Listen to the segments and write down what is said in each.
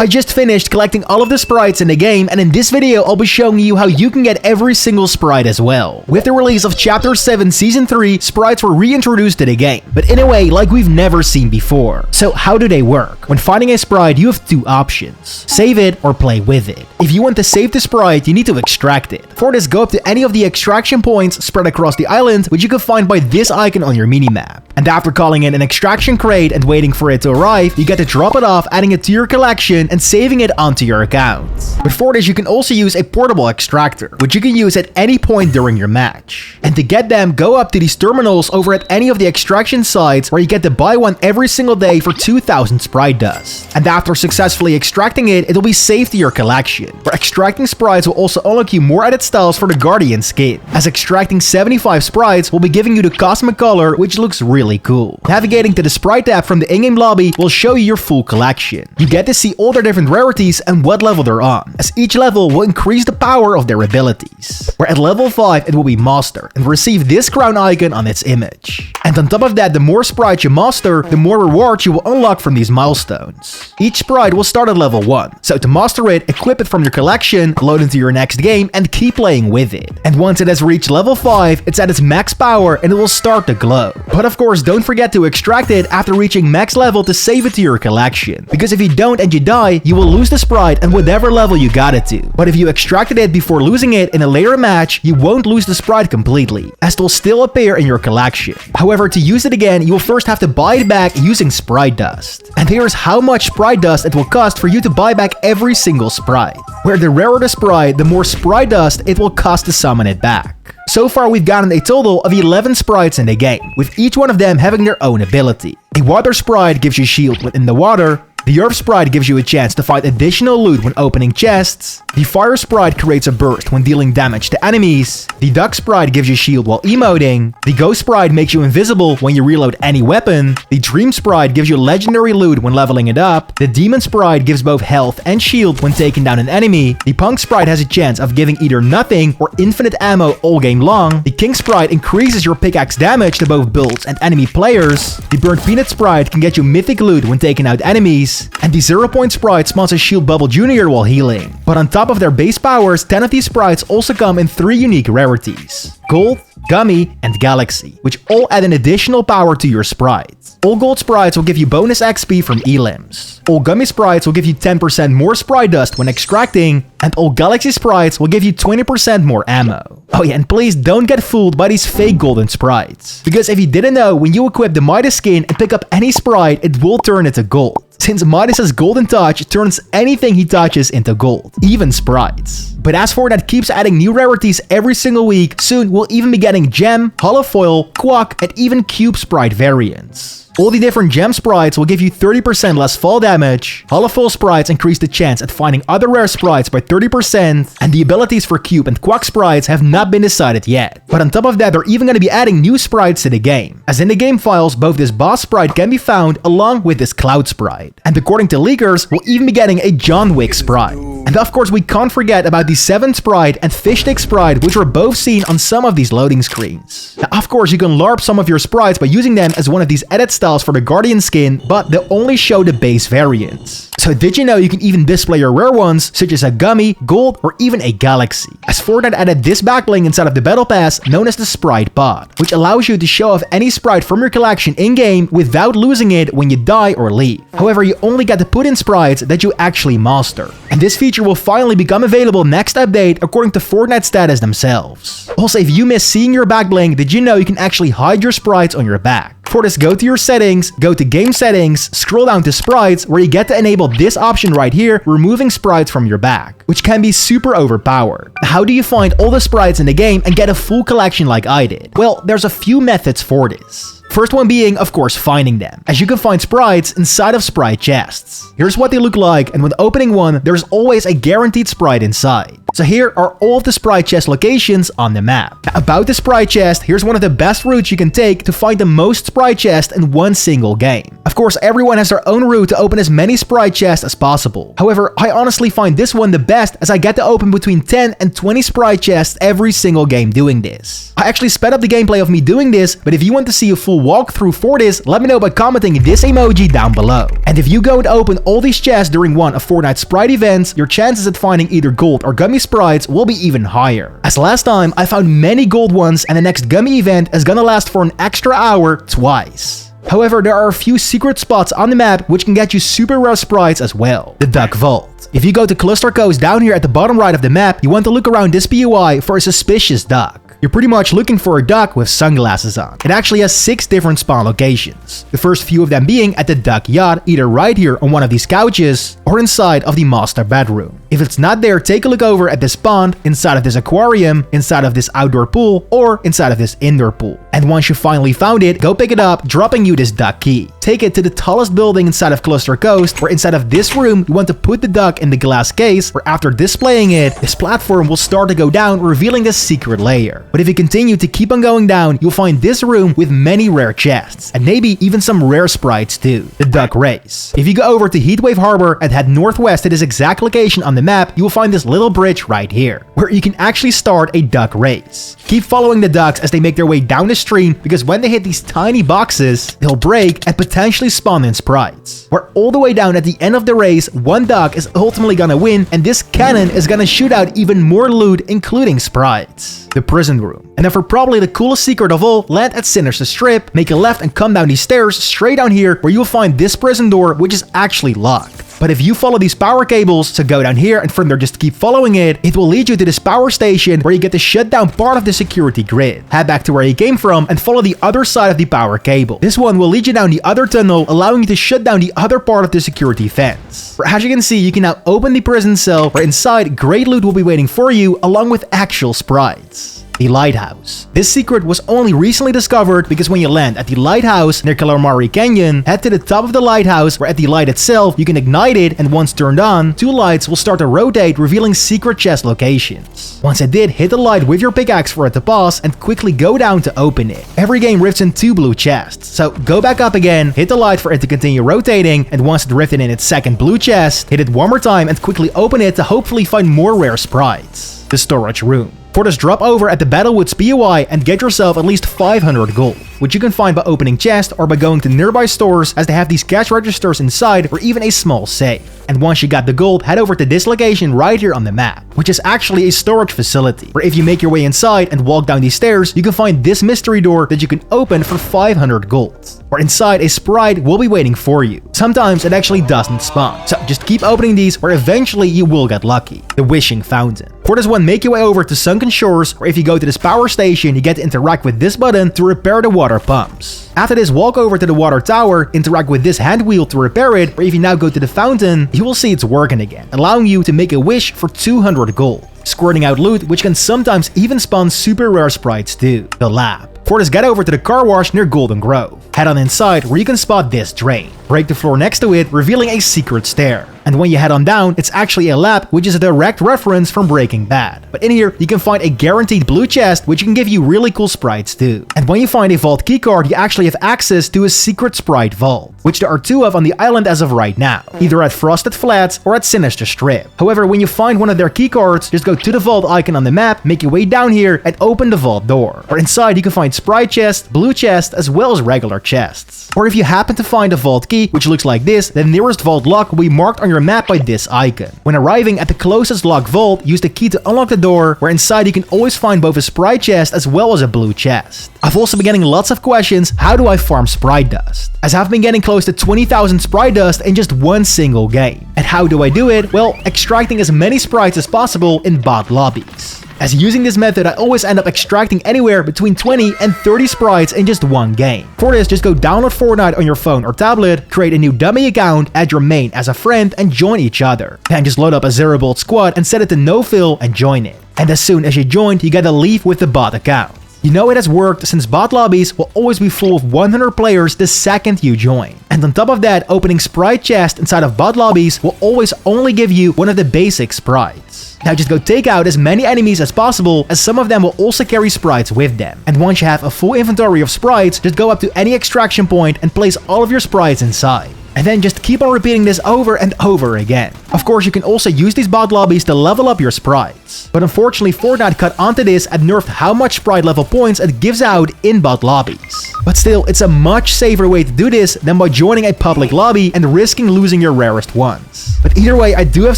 I just finished collecting all of the sprites in the game, and in this video I'll be showing you how you can get every single sprite as well. With the release of Chapter 7 Season 3, sprites were reintroduced to the game, but in a way like we've never seen before. So how do they work? When finding a sprite, you have two options: save it or play with it. If you want to save the sprite, you need to extract it. For this, go up to any of the extraction points spread across the island, which you can find by this icon on your minimap. And after calling in an extraction crate and waiting for it to arrive, you get to drop it off, adding it to your collection and saving it onto your account. But for this, you can also use a portable extractor, which you can use at any point during your match. And to get them, go up to these terminals over at any of the extraction sites where you get to buy one every single day for 2,000 Sprite dust. And after successfully extracting it, it'll be saved to your collection. Where extracting sprites will also unlock you more edit styles for the Guardian skin, as extracting 75 sprites will be giving you the cosmic color, which looks really cool. Navigating to the Sprite tab from the in-game lobby will show you your full collection. You get to see all their different rarities and what level they're on, as each level will increase the power of their abilities. Where at level 5 it will be Master, and receive this crown icon on its image. And on top of that, the more sprites you master, the more rewards you will unlock from these milestones. Each sprite will start at level 1, so to master it, equip it from your collection, load into your next game, and keep playing with it. And once it has reached level 5, it's at its max power and it will start to glow. But of course, don't forget to extract it after reaching max level to save it to your collection, because if you don't and you die, you will lose the sprite and whatever level you got it to. But if you extracted it before losing it in a later match, you won't lose the sprite completely, as it will still appear in your collection. However, to use it again, you will first have to buy it back using Sprite dust. And here's how much Sprite dust it will cost for you to buy back every single sprite. Where the rarer the sprite, the more Sprite dust it will cost to summon it back. So far, we've gotten a total of 11 sprites in the game, with each one of them having their own ability. A water sprite gives you shield within the water. The Earth Sprite gives you a chance to find additional loot when opening chests. The Fire Sprite creates a burst when dealing damage to enemies. The Duck Sprite gives you shield while emoting. The Ghost Sprite makes you invisible when you reload any weapon. The Dream Sprite gives you legendary loot when leveling it up. The Demon Sprite gives both health and shield when taking down an enemy. The Punk Sprite has a chance of giving either nothing or infinite ammo all game long. The King Sprite increases your pickaxe damage to both builds and enemy players. The Burnt Peanut Sprite can get you mythic loot when taking out enemies. And the 0-point sprite spawns a Shield Bubble Jr. while healing. But on top of their base powers, 10 of these sprites also come in 3 unique rarities: Gold, Gummy, and Galaxy, which all add an additional power to your sprite. All Gold sprites will give you bonus XP from elims. All Gummy sprites will give you 10% more Sprite dust when extracting, and all Galaxy sprites will give you 20% more ammo. Oh yeah, and please don't get fooled by these fake golden sprites, because if you didn't know, when you equip the Midas skin and pick up any sprite, it will turn into gold. Since Midas's golden touch turns anything he touches into gold, even sprites. But as Fortnite keeps adding new rarities every single week, soon we'll even be getting gem, holofoil, quack, and even cube sprite variants. All the different gem sprites will give you 30% less fall damage, holofoil sprites increase the chance at finding other rare sprites by 30%, and the abilities for cube and quack sprites have not been decided yet. But on top of that, they're even going to be adding new sprites to the game, as in the game files, both this boss sprite can be found along with this cloud sprite. And according to leakers, we'll even be getting a John Wick sprite. And of course, we can't forget about the 7 sprite and Fish Stick sprite, which were both seen on some of these loading screens. Now, of course, you can LARP some of your sprites by using them as one of these edit styles for the Guardian skin, but they only show the base variants. So did you know you can even display your rare ones, such as a Gummy, Gold, or even a Galaxy? As Fortnite added this backbling inside of the Battle Pass known as the Sprite Pod, which allows you to show off any sprite from your collection in-game without losing it when you die or leave. However, you only get to put in sprites that you actually master. And this feature will finally become available next update according to Fortnite status themselves. Also, if you miss seeing your backbling, did you know you can actually hide your sprites on your back? For this, go to your settings, go to game settings, scroll down to sprites, where you get to enable this option right here, removing sprites from your back, which can be super overpowered. How do you find all the sprites in the game and get a full collection like I did? Well, there's a few methods for this. First one being, of course, finding them, as you can find sprites inside of sprite chests. Here's what they look like, and when opening one, there's always a guaranteed sprite inside. So here are all of the Sprite chest locations on the map. Now, about the Sprite chest, here's one of the best routes you can take to find the most Sprite chests in one single game. Of course, everyone has their own route to open as many Sprite chests as possible. However, I honestly find this one the best, as I get to open between 10 and 20 Sprite chests every single game doing this. I actually sped up the gameplay of me doing this, but if you want to see a full walkthrough for this, let me know by commenting this emoji down below. And if you go and open all these chests during one of Fortnite's Sprite events, your chances at finding either gold or Gummy Sprites will be even higher. As last time, I found many gold ones, and the next Gummy event is gonna last for an extra hour twice. However, there are a few secret spots on the map which can get you super rare sprites as well. The Duck Vault. If you go to Cluster Coast down here at the bottom right of the map, you want to look around this POI for a suspicious duck. You're pretty much looking for a duck with sunglasses on. It actually has 6 different spawn locations. The first few of them being at the Duck Yacht, either right here on one of these couches or inside of the master bedroom. If it's not there, take a look over at this pond, inside of this aquarium, inside of this outdoor pool, or inside of this indoor pool. And once you finally found it, go pick it up, dropping you this duck key. Take it to the tallest building inside of Cluster Coast, where inside of this room, you want to put the duck in the glass case, where after displaying it, this platform will start to go down, revealing the secret layer. But if you continue to keep on going down, you'll find this room with many rare chests, and maybe even some rare sprites too. The Duck Race. If you go over to Heatwave Harbor and head northwest to this exact location on the map, you will find this little bridge right here, where you can actually start a duck race. Keep following the ducks as they make their way down the stream, because when they hit these tiny boxes, they'll break and potentially spawn in sprites. Where all the way down at the end of the race, one duck is ultimately gonna win, and this cannon is gonna shoot out even more loot, including sprites. The Prison Room. And then for probably the coolest secret of all, land at Sinister Strip, make a left and come down these stairs straight down here, where you'll find this prison door, which is actually locked. But if you follow these power cables, so go down here and from there just keep following it, it will lead you to this power station where you get to shut down part of the security grid. Head back to where you came from and follow the other side of the power cable. This one will lead you down the other tunnel, allowing you to shut down the other part of the security fence. For as you can see, you can now open the prison cell, where inside great loot will be waiting for you along with actual sprites. The Lighthouse. This secret was only recently discovered because when you land at the lighthouse near Calamari Canyon, head to the top of the lighthouse, where at the light itself you can ignite it, and once turned on, 2 lights will start to rotate, revealing secret chest locations. Once it did, hit the light with your pickaxe for it to pause and quickly go down to open it. Every game rifts in 2 blue chests, so go back up again, hit the light for it to continue rotating, and once it rifted in its second blue chest, hit it one more time and quickly open it to hopefully find more rare sprites. The Storage Room. For this, drop over at the Battlewoods POI and get yourself at least 500 gold, which you can find by opening chests or by going to nearby stores, as they have these cash registers inside or even a small safe. And once you got the gold, head over to this location right here on the map, which is actually a storage facility, where if you make your way inside and walk down these stairs, you can find this mystery door that you can open for 500 gold. Where inside a sprite will be waiting for you. Sometimes it actually doesn't spawn, so just keep opening these, where eventually you will get lucky. The Wishing Fountain. For this one, make your way over to Sunken Shores, where if you go to this power station, you get to interact with this button to repair the water pumps. After this, walk over to the water tower, interact with this hand wheel to repair it, where if you now go to the fountain, you will see it's working again, allowing you to make a wish for 200 gold, squirting out loot, which can sometimes even spawn super rare sprites too. The Lab. For this, get over to the car wash near Golden Grove. Head on inside, where you can spot this drain. Break the floor next to it, revealing a secret stair. And when you head on down, it's actually a lab, which is a direct reference from Breaking Bad. But in here, you can find a guaranteed blue chest, which can give you really cool sprites too. And when you find a vault keycard, you actually have access to a secret sprite vault, which there are 2 of on the island as of right now, either at Frosted Flats or at Sinister Strip. However, when you find one of their keycards, just go to the vault icon on the map, make your way down here, and open the vault door. Or inside, you can find sprite chests, blue chests, as well as regular chests. Or if you happen to find a vault key, which looks like this, the nearest vault lock will be marked on your map by this icon. When arriving at the closest locked vault, use the key to unlock the door, where inside you can always find both a sprite chest as well as a blue chest. I've also been getting lots of questions, how do I farm sprite dust? As I've been getting close to 20,000 sprite dust in just one single game. And how do I do it? Well, extracting as many sprites as possible in bot lobbies. As using this method, I always end up extracting anywhere between 20 and 30 sprites in just one game. For this, just go download Fortnite on your phone or tablet, create a new dummy account, add your main as a friend, and join each other. Then just load up a 0-bolt squad and set it to no fill and join it. And as soon as you joined, you gotta leave with the bot account. You know it has worked since bot lobbies will always be full of 100 players the second you join. And on top of that, opening sprite chest inside of bot lobbies will always only give you one of the basic sprites. Now just go take out as many enemies as possible, as some of them will also carry sprites with them. And once you have a full inventory of sprites, just go up to any extraction point and place all of your sprites inside. And then just keep on repeating this over and over again. Of course, you can also use these bot lobbies to level up your sprites. But unfortunately, Fortnite cut onto this and nerfed how much sprite level points it gives out in bot lobbies. But still, it's a much safer way to do this than by joining a public lobby and risking losing your rarest ones. But either way, I do have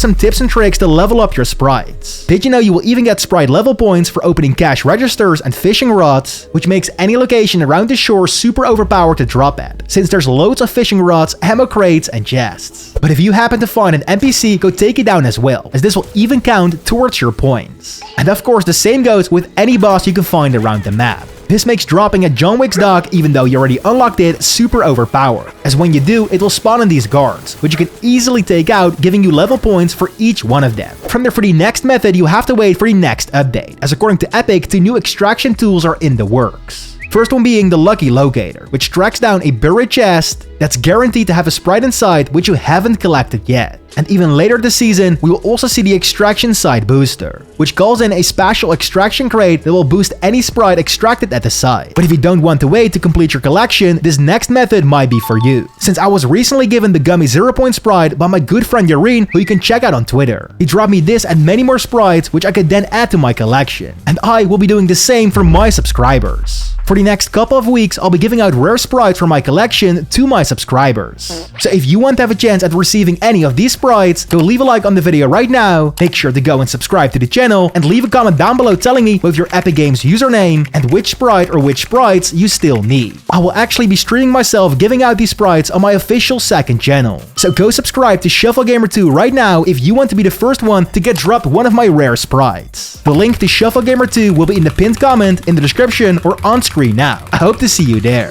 some tips and tricks to level up your sprites. Did you know you will even get sprite level points for opening cash registers and fishing rods, which makes any location around the shore super overpowered to drop at, since there's loads of fishing rods, ammo crates, and chests. But if you happen to find an NPC, go take it down as well, as this will even count towards your points. And of course, the same goes with any boss you can find around the map. This makes dropping at John Wick's dock, even though you already unlocked it, super overpowered, as when you do, it will spawn in these guards, which you can easily take out, giving you level points for each one of them. From there, for the next method, you have to wait for the next update, as according to Epic, 2 new extraction tools are in the works. First one being the Lucky Locator, which tracks down a buried chest that's guaranteed to have a sprite inside which you haven't collected yet. And even later this season, we will also see the Extraction Site Booster, which calls in a special extraction crate that will boost any sprite extracted at the site. But if you don't want to wait to complete your collection, this next method might be for you, since I was recently given the Gummy 0-point sprite by my good friend Yareen, who you can check out on Twitter. He dropped me this and many more sprites, which I could then add to my collection. And I will be doing the same for my subscribers. For the next couple of weeks, I'll be giving out rare sprites from my collection to my subscribers. So if you want to have a chance at receiving any of these sprites, go leave a like on the video right now, make sure to go and subscribe to the channel, and leave a comment down below telling me both your Epic Games username and which sprite or which sprites you still need. I will actually be streaming myself giving out these sprites on my official second channel. So go subscribe to ShuffleGamer2 right now if you want to be the first one to get dropped one of my rare sprites. The link to ShuffleGamer2 will be in the pinned comment, in the description, or on screen now. I hope to see you there.